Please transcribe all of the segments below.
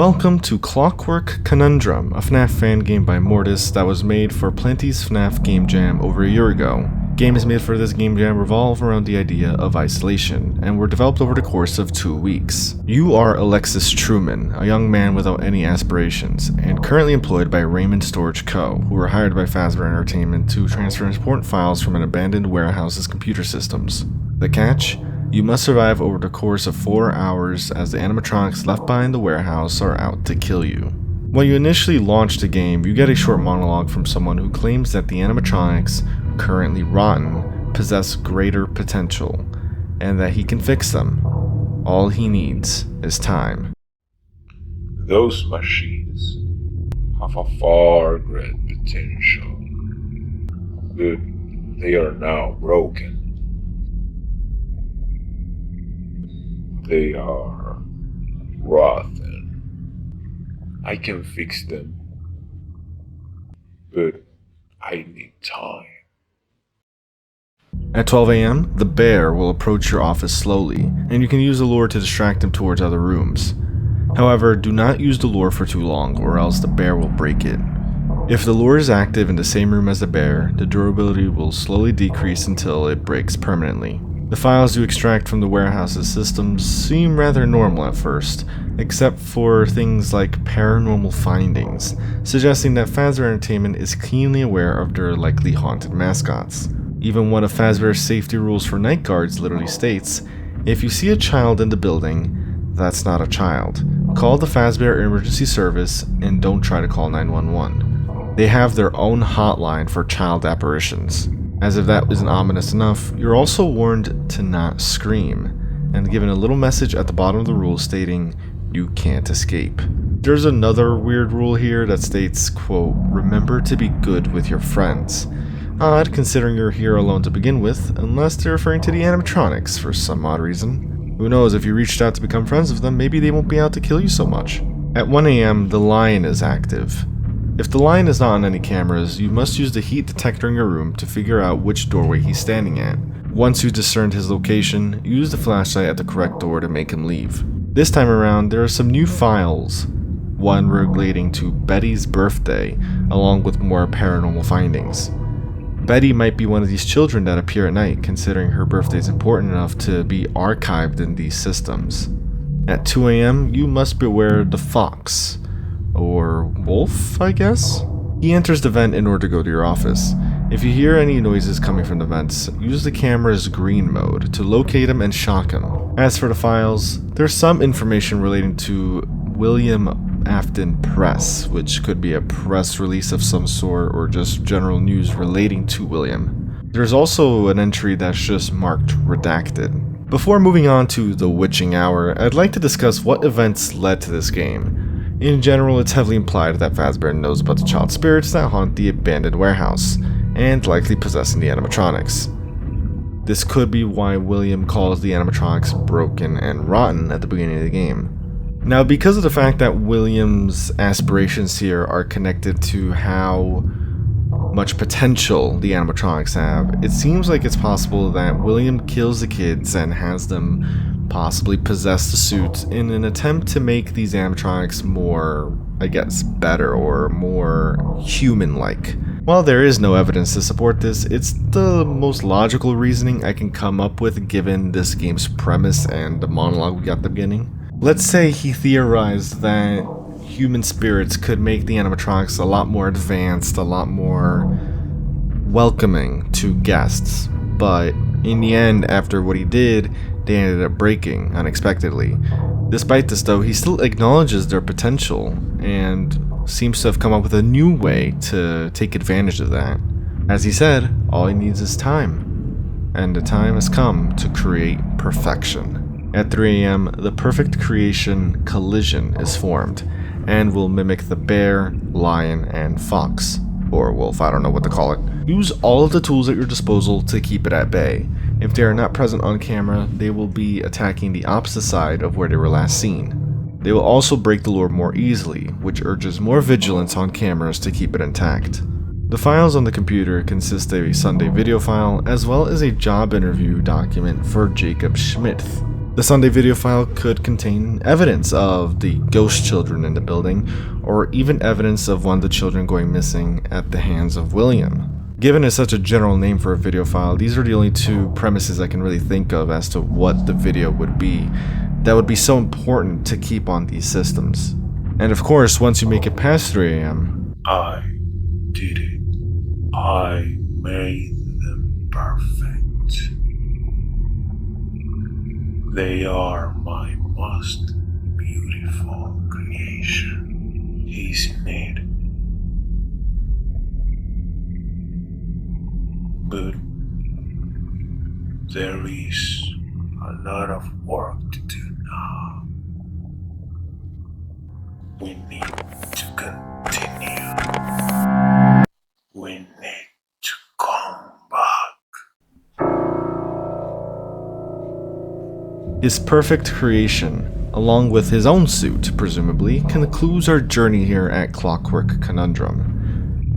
Welcome to Clockwork Conundrum, a FNAF fan game by Mortis that was made for Plenty's FNAF Game Jam over a year ago. Games made for this game jam revolve around the idea of isolation, and were developed over the course of 2 weeks. You are Alexis Truman, a young man without any aspirations, and currently employed by Raymond Storage Co., who were hired by Fazbear Entertainment to transfer important files from an abandoned warehouse's computer systems. The catch? You must survive over the course of 4 hours as the animatronics left behind the warehouse are out to kill you. When you initially launch the game, you get a short monologue from someone who claims that the animatronics, currently rotten, possess greater potential, and that he can fix them. All he needs is time. Those machines have a far greater potential, but they are now broken. They are rotten. I can fix them, but I need time. At 12 a.m., the bear will approach your office slowly, and you can use the lure to distract him towards other rooms. However, do not use the lure for too long, or else the bear will break it. If the lure is active in the same room as the bear, the durability will slowly decrease until it breaks permanently. The files you extract from the warehouse's systems seem rather normal at first, except for things like paranormal findings, suggesting that Fazbear Entertainment is keenly aware of their likely haunted mascots. Even one of Fazbear's safety rules for night guards literally states, if you see a child in the building, that's not a child. Call the Fazbear Emergency Service and don't try to call 911. They have their own hotline for child apparitions. As if that isn't ominous enough, you're also warned to not scream, and given a little message at the bottom of the rule stating, you can't escape. There's another weird rule here that states, quote, remember to be good with your friends. Odd, considering you're here alone to begin with, unless they're referring to the animatronics for some odd reason. Who knows, if you reached out to become friends with them, maybe they won't be out to kill you so much. At 1 a.m., the lion is active. If the lion is not on any cameras, you must use the heat detector in your room to figure out which doorway he's standing at. Once you've discerned his location, use the flashlight at the correct door to make him leave. This time around, there are some new files, one relating to Betty's birthday, along with more paranormal findings. Betty might be one of these children that appear at night, considering her birthday is important enough to be archived in these systems. At 2 a.m., you must beware of the fox. Or wolf, I guess? He enters the vent in order to go to your office. If you hear any noises coming from the vents, use the camera's green mode to locate him and shock him. As for the files, there's some information relating to William Afton Press, which could be a press release of some sort or just general news relating to William. There's also an entry that's just marked redacted. Before moving on to the witching hour, I'd like to discuss what events led to this game. In general, it's heavily implied that Fazbear knows about the child spirits that haunt the abandoned warehouse, and likely possessing the animatronics. This could be why William calls the animatronics broken and rotten at the beginning of the game. Now, because of the fact that William's aspirations here are connected to how much potential the animatronics have, it seems like it's possible that William kills the kids and has them possibly possess the suit in an attempt to make these animatronics more, I guess, better or more human-like. While there is no evidence to support this, it's the most logical reasoning I can come up with given this game's premise and the monologue we got at the beginning. Let's say he theorized that human spirits could make the animatronics a lot more advanced, a lot more welcoming to guests, but in the end, after what he did, they ended up breaking unexpectedly. Despite this though, he still acknowledges their potential and seems to have come up with a new way to take advantage of that. As he said, all he needs is time. And the time has come to create perfection. At 3 a.m., the perfect creation collision is formed and will mimic the bear, lion, and fox. Or wolf, I don't know what to call it. Use all of the tools at your disposal to keep it at bay. If they are not present on camera, they will be attacking the opposite side of where they were last seen. They will also break the lure more easily, which urges more vigilance on cameras to keep it intact. The files on the computer consist of a Sunday video file as well as a job interview document for Jacob Schmidt. The Sunday video file could contain evidence of the ghost children in the building, or even evidence of one of the children going missing at the hands of William. Given it's such a general name for a video file, these are the only two premises I can really think of as to what the video would be that would be so important to keep on these systems. And of course, once you make it past 3 AM, I did it. I made them perfect. They are my most beautiful creation, isn't it? But there is a lot of work to do now. We need to continue. We need to come back. his perfect creation, along with his own suit, presumably, concludes our journey here at Clockwork Conundrum.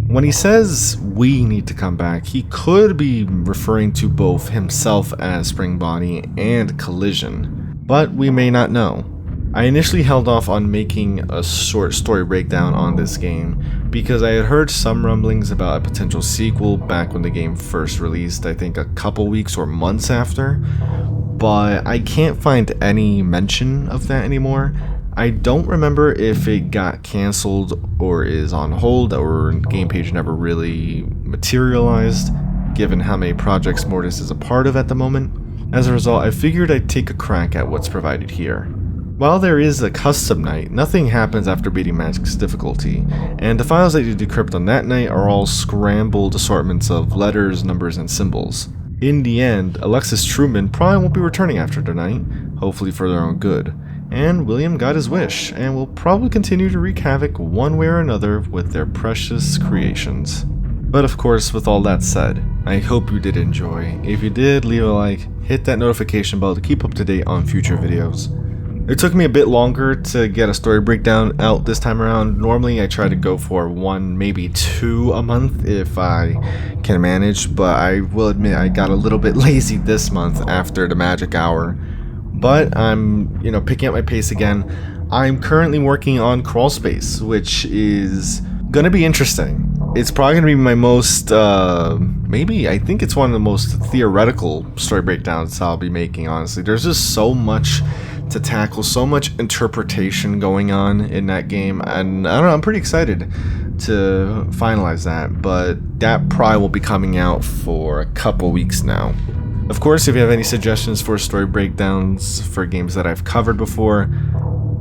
When he says we need to come back, he could be referring to both himself as Springbody and Collision, but we may not know. I initially held off on making a short story breakdown on this game because I had heard some rumblings about a potential sequel back when the game first released, I think a couple weeks or months after, but I can't find any mention of that anymore. I don't remember if it got cancelled or is on hold or game page never really materialized, given how many projects Mortis is a part of at the moment. As a result, I figured I'd take a crack at what's provided here. While there is a custom night, nothing happens after beating Magic's difficulty, and the files that you decrypt on that night are all scrambled assortments of letters, numbers, and symbols. In the end, Alexis Truman probably won't be returning after tonight, hopefully for their own good, and William got his wish, and will probably continue to wreak havoc one way or another with their precious creations. But of course, with all that said, I hope you did enjoy. If you did, leave a like, hit that notification bell to keep up to date on future videos. It took me a bit longer to get a story breakdown out this time around. Normally I try to go for 1, maybe 2 a month if I can manage, but I will admit I got a little bit lazy this month after the magic hour. But I'm, picking up my pace again. I'm currently working on Crawl Space, which is gonna be interesting. It's probably gonna be my most, I think it's one of the most theoretical story breakdowns I'll be making, honestly. There's just so much to tackle, so much interpretation going on in that game, and I don't know, I'm pretty excited to finalize that, but that probably will be coming out for a couple weeks now. Of course, if you have any suggestions for story breakdowns for games that I've covered before,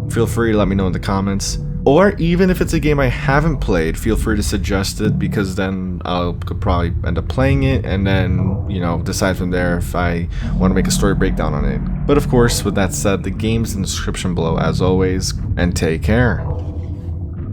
feel free to let me know in the comments. Or even if it's a game I haven't played, feel free to suggest it, because then I could probably end up playing it and then, decide from there if I want to make a story breakdown on it. But of course, with that said, the game's in the description below as always, and take care.